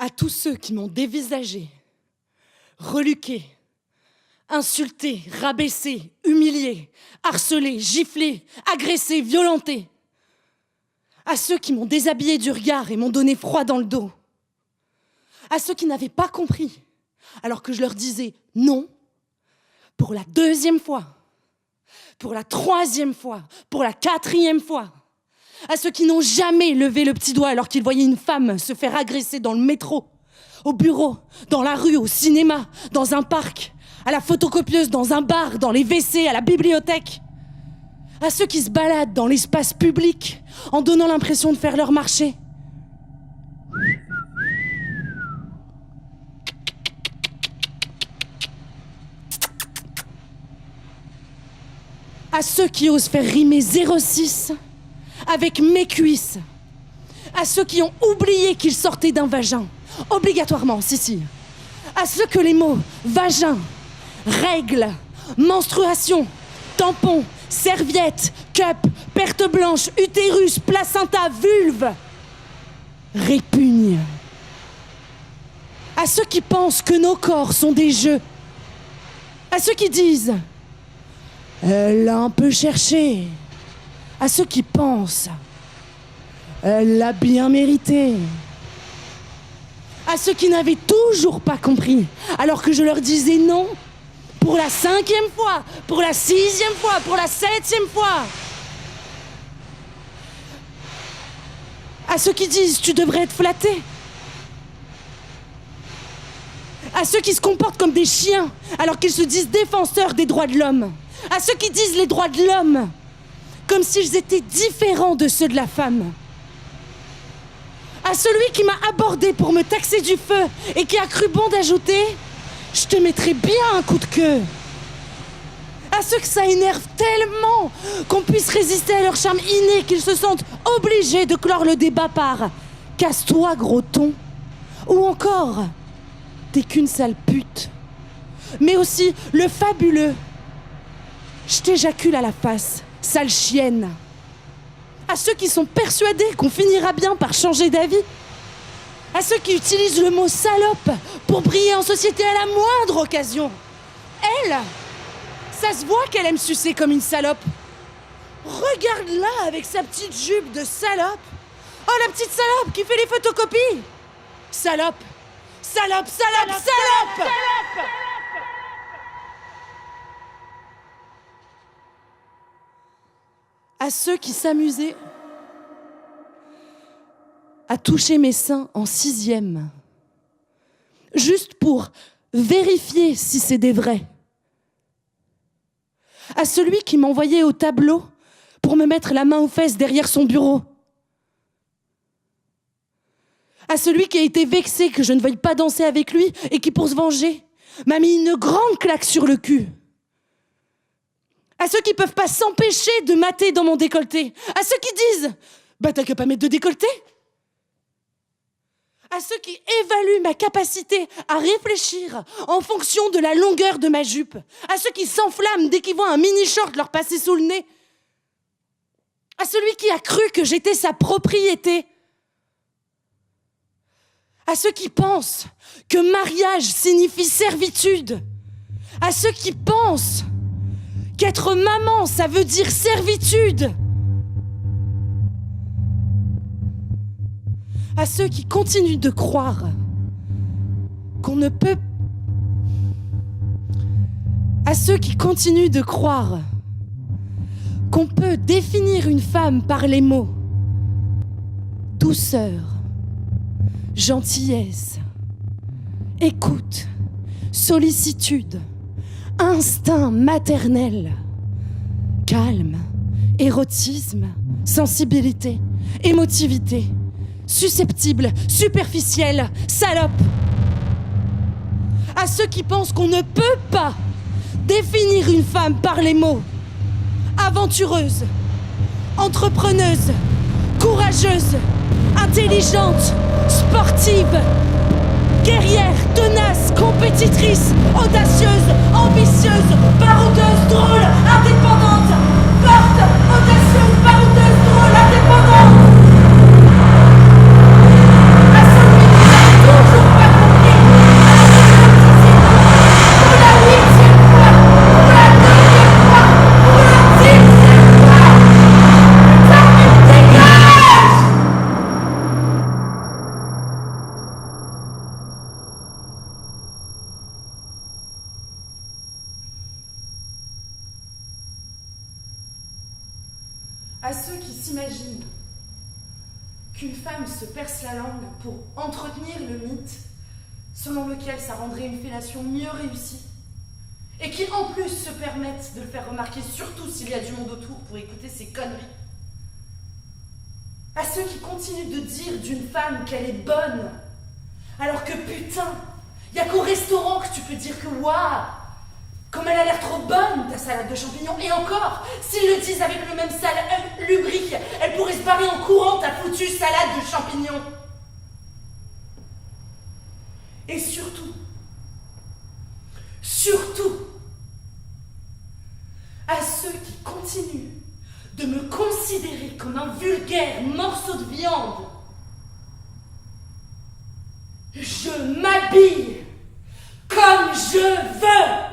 À tous ceux qui m'ont dévisagé, reluqué, insulté, rabaissé, humilié, harcelé, giflé, agressé, violenté. À ceux qui m'ont déshabillé du regard et m'ont donné froid dans le dos. À ceux qui n'avaient pas compris, alors que je leur disais non, pour la 2e fois, pour la 3e fois, pour la 4e fois. À ceux qui n'ont jamais levé le petit doigt alors qu'ils voyaient une femme se faire agresser dans le métro, au bureau, dans la rue, au cinéma, dans un parc, à la photocopieuse, dans un bar, dans les WC, à la bibliothèque. À ceux qui se baladent dans l'espace public en donnant l'impression de faire leur marché. À ceux qui osent faire rimer 06 avec mes cuisses. À ceux qui ont oublié qu'ils sortaient d'un vagin. Obligatoirement, si. À ceux que les mots vagin, règles, menstruation, tampon, serviette, cup, perte blanche, utérus, placenta, vulve répugnent. À ceux qui pensent que nos corps sont des jeux. À ceux qui disent « Elle l'a un peu cherché ». À ceux qui pensent « Elle l'a bien mérité ». À ceux qui n'avaient toujours pas compris, alors que je leur disais non, pour la 5e fois, pour la 6e fois, pour la 7e fois. À ceux qui disent « Tu devrais être flatté ». À ceux qui se comportent comme des chiens, alors qu'ils se disent défenseurs des droits de l'homme. À ceux qui disent les droits de l'homme, comme s'ils étaient différents de ceux de la femme. À celui qui m'a abordé pour me taxer du feu et qui a cru bon d'ajouter « Je te mettrai bien un coup de queue ». À ceux que ça énerve tellement qu'on puisse résister à leur charme inné, qu'ils se sentent obligés de clore le débat par « Casse-toi, gros ton » ou encore « T'es qu'une sale pute ». Mais aussi le fabuleux « Je t'éjacule à la face ». Sale chienne. À ceux qui sont persuadés qu'on finira bien par changer d'avis. À ceux qui utilisent le mot salope pour briller en société à la moindre occasion. Elle, ça se voit qu'elle aime sucer comme une salope. Regarde-la avec sa petite jupe de salope. Oh, la petite salope qui fait les photocopies. Salope, salope, salope, salope. À ceux qui s'amusaient à toucher mes seins en 6e, juste pour vérifier si c'est des vrais. À celui qui m'envoyait au tableau pour me mettre la main aux fesses derrière son bureau. À celui qui a été vexé que je ne veuille pas danser avec lui et qui, pour se venger, m'a mis une grande claque sur le cul. À ceux qui peuvent pas s'empêcher de mater dans mon décolleté. À ceux qui disent « Bah t'as qu'à pas mettre de décolleté ». À ceux qui évaluent ma capacité à réfléchir en fonction de la longueur de ma jupe. À ceux qui s'enflamment dès qu'ils voient un mini-short leur passer sous le nez. À celui qui a cru que j'étais sa propriété. À ceux qui pensent que mariage signifie servitude. À ceux qui pensent qu'être maman, ça veut dire servitude. À ceux qui continuent de croire qu'on ne peut... À ceux qui continuent de croire qu'on peut définir une femme par les mots douceur, gentillesse, écoute, sollicitude, instinct maternel, calme, érotisme, sensibilité, émotivité, susceptible, superficiel, salope. À ceux qui pensent qu'on ne peut pas définir une femme par les mots aventureuse, entrepreneuse, courageuse, intelligente, sportive, guerrière, tenace, compétitrice, audacieuse, ambitieuse, baroudeuse, drôle, indépendante, forte, audacieuse, baroudeuse, drôle, indépendante. À celui qui a toujours À ceux qui s'imaginent qu'une femme se perce la langue pour entretenir le mythe selon lequel ça rendrait une fellation mieux réussie, et qui en plus se permettent de le faire remarquer, surtout s'il y a du monde autour pour écouter ces conneries. À ceux qui continuent de dire d'une femme qu'elle est bonne, alors que putain, il n'y a qu'au restaurant que tu peux dire que waouh, comme elle a l'air trop bonne ta salade de champignons. Et encore, s'ils le disent avec le même lubrique, elle pourrait se barrer en courant ta foutue salade de champignons. Et surtout, à ceux qui continuent de me considérer comme un vulgaire morceau de viande, je m'habille comme je veux.